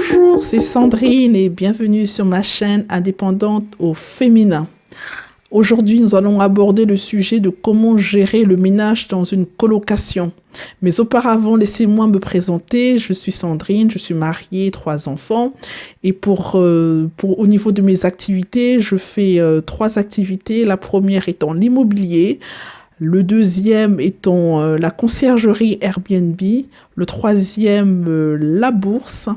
Bonjour, c'est Sandrine et bienvenue sur ma chaîne indépendante au féminin. Aujourd'hui, nous allons aborder le sujet de comment gérer le ménage dans une colocation. Mais auparavant, laissez-moi me présenter. Je suis Sandrine, je suis mariée, 3 enfants. Et au niveau de mes activités, je fais 3 activités. La première étant l'immobilier. Le deuxième étant la conciergerie Airbnb, le troisième la bourse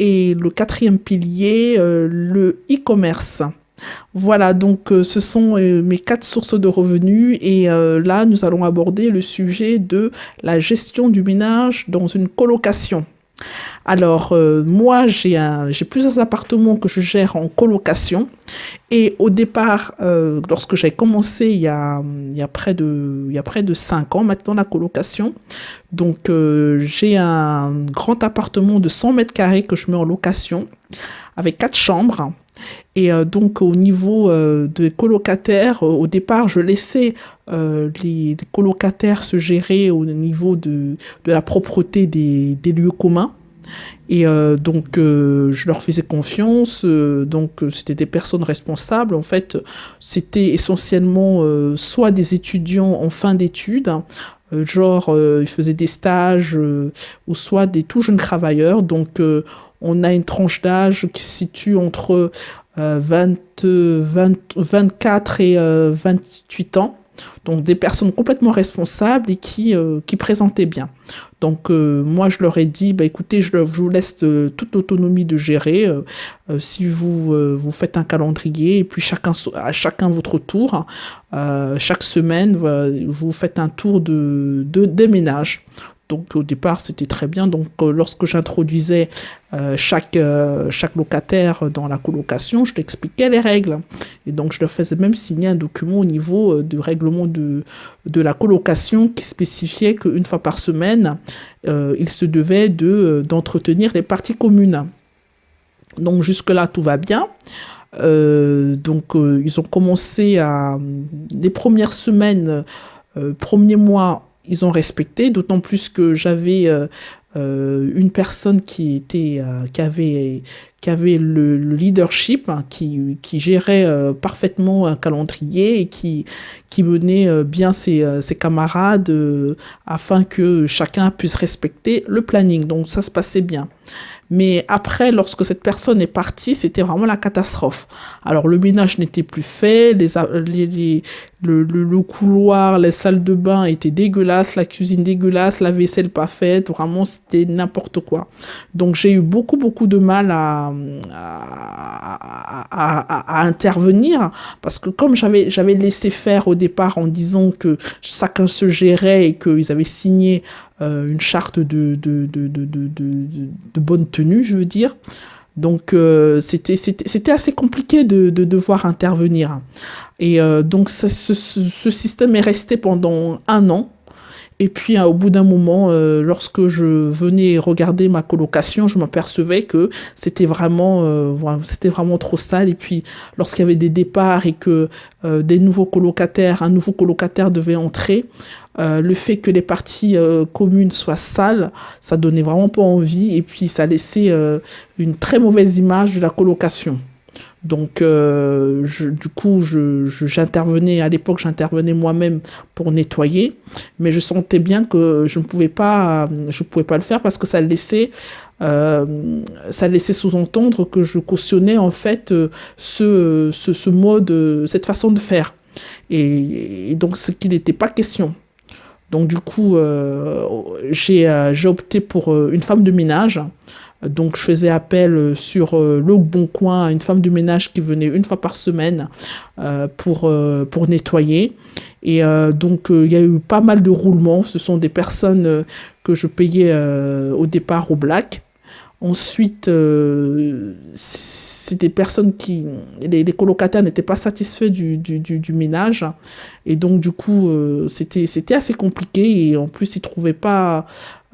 et le quatrième pilier le e-commerce. Voilà, donc ce sont mes 4 sources de revenus et là nous allons aborder le sujet de la gestion du ménage dans une colocation. Alors, moi, j'ai plusieurs appartements que je gère en colocation. Et au départ, lorsque j'ai commencé il y a près de 5 ans maintenant, la colocation, donc j'ai un grand appartement de 100 mètres carrés que je mets en location avec 4 chambres. Et donc, au niveau des colocataires, au départ, je laissais les colocataires se gérer au niveau de la propreté des lieux communs. Et donc, je leur faisais confiance. C'était des personnes responsables. En fait, c'était essentiellement soit des étudiants en fin d'études, ils faisaient des stages, ou soit des tout jeunes travailleurs. Donc, on a une tranche d'âge qui se situe entre 24 et 28 ans. Donc des personnes complètement responsables et qui présentaient bien. Donc moi je leur ai dit, bah, écoutez, je vous laisse toute l'autonomie de gérer. Si vous faites un calendrier et puis à chacun votre tour, chaque semaine, vous faites un tour des ménages. Donc au départ, c'était très bien. Donc lorsque j'introduisais chaque locataire dans la colocation, je t'expliquais les règles. Et donc je leur faisais même signer un document au niveau du règlement de la colocation qui spécifiait qu'une fois par semaine, il se devait d'entretenir les parties communes. Donc jusque-là, tout va bien. Ils ont commencé les premières semaines, premiers mois, ils ont respecté, d'autant plus que j'avais une personne qui avait le leadership, hein, qui gérait parfaitement un calendrier et qui menait bien ses camarades afin que chacun puisse respecter le planning. Donc ça se passait bien. Mais après, lorsque cette personne est partie, c'était vraiment la catastrophe. Alors, le ménage n'était plus fait, le couloir, les salles de bain étaient dégueulasses, la cuisine dégueulasse, la vaisselle pas faite, vraiment, c'était n'importe quoi. Donc, j'ai eu beaucoup, beaucoup de mal à intervenir parce que comme j'avais laissé faire au départ en disant que chacun se gérait et qu'ils avaient signé une charte de bonne tenue, je veux dire. Donc, c'était assez compliqué de devoir intervenir. Et donc, ce système est resté pendant 1 an. Et puis, au bout d'un moment, lorsque je venais regarder ma colocation, je m'apercevais que c'était vraiment trop sale. Et puis, lorsqu'il y avait des départs et que un nouveau colocataire devait entrer, le fait que les parties communes soient sales, ça donnait vraiment pas envie. Et puis, ça laissait une très mauvaise image de la colocation. Donc, j'intervenais, à l'époque, j'intervenais moi-même pour nettoyer, mais je sentais bien que je pouvais pas le faire parce que ça laissait sous-entendre que je cautionnais en fait ce mode, cette façon de faire. Et donc, ce qu'il n'était pas question. Donc, du coup, j'ai opté pour une femme de ménage. Donc, je faisais appel sur Le Bon Coin à une femme de ménage qui venait une fois par semaine pour nettoyer. Et il y a eu pas mal de roulements. Ce sont des personnes que je payais au départ au black. Ensuite, c'est des personnes les colocataires n'étaient pas satisfaits du ménage. Et donc, du coup, c'était assez compliqué. Et en plus, ils ne trouvaient pas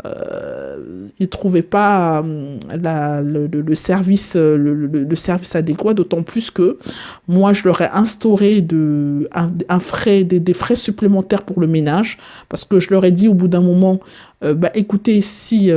ils trouvaient pas le service, le service adéquat, d'autant plus que moi, je leur ai instauré un frais, des frais supplémentaires pour le ménage, parce que je leur ai dit au bout d'un moment, bah, écoutez, si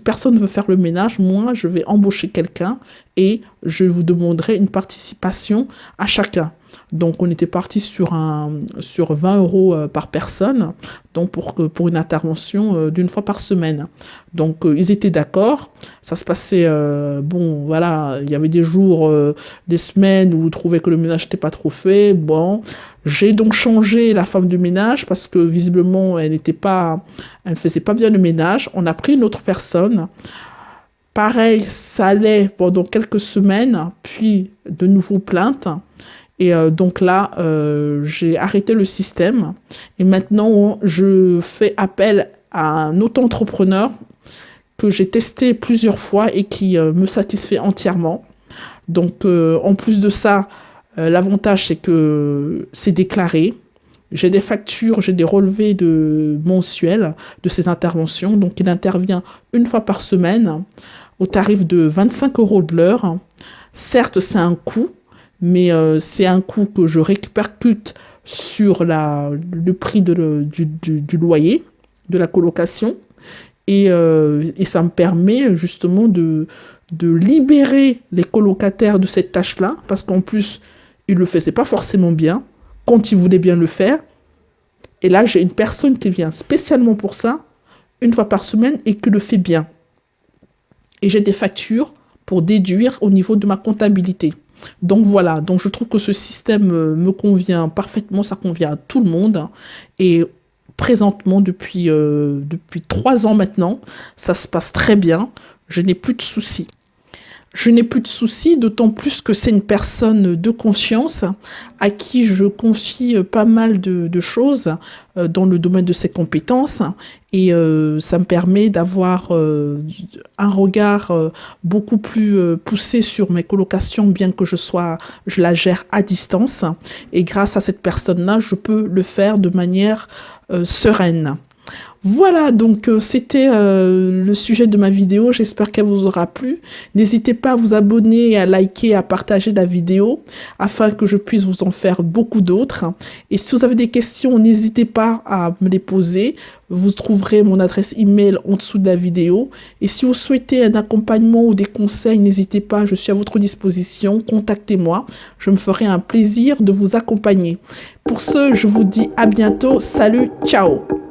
personne ne veut faire le ménage, moi, je vais embaucher quelqu'un et je vous demanderai une participation à chacun. Donc, on était parti sur 20 euros par personne, donc pour une intervention d'une fois par semaine. Donc, ils étaient d'accord. Ça se passait, bon, voilà, il y avait des jours, des semaines où ils trouvaient que le ménage n'était pas trop fait. Bon, j'ai donc changé la femme du ménage parce que visiblement, elle ne faisait pas bien le ménage. On a pris une autre personne. Pareil, ça allait pendant quelques semaines, puis de nouveau plaintes. Et donc là, j'ai arrêté le système. Et maintenant, je fais appel à un auto-entrepreneur que j'ai testé plusieurs fois et qui me satisfait entièrement. Donc, en plus de ça, l'avantage, c'est que c'est déclaré. J'ai des factures, j'ai des relevés mensuels de ces interventions. Donc, il intervient une fois par semaine au tarif de 25 euros de l'heure. Certes, c'est un coût, mais c'est un coût que je répercute sur le prix du loyer, de la colocation. Et ça me permet justement de libérer les colocataires de cette tâche-là, parce qu'en plus, ils ne le faisaient pas forcément bien, quand ils voulaient bien le faire. Et là, j'ai une personne qui vient spécialement pour ça, une fois par semaine, et qui le fait bien. Et j'ai des factures pour déduire au niveau de ma comptabilité. Donc voilà, donc je trouve que ce système me convient parfaitement, ça convient à tout le monde. Et présentement, depuis 3 ans maintenant, ça se passe très bien, je n'ai plus de soucis. Je n'ai plus de soucis, d'autant plus que c'est une personne de confiance à qui je confie pas mal de choses dans le domaine de ses compétences. Et ça me permet d'avoir un regard beaucoup plus poussé sur mes colocations, bien que je la gère à distance. Et grâce à cette personne-là, je peux le faire de manière sereine. Voilà, donc c'était le sujet de ma vidéo. J'espère qu'elle vous aura plu. N'hésitez pas à vous abonner, à liker, à partager la vidéo afin que je puisse vous en faire beaucoup d'autres. Et si vous avez des questions, n'hésitez pas à me les poser. Vous trouverez mon adresse email en dessous de la vidéo. Et si vous souhaitez un accompagnement ou des conseils, n'hésitez pas, je suis à votre disposition. Contactez-moi. Je me ferai un plaisir de vous accompagner. Pour ce, je vous dis à bientôt. Salut, ciao!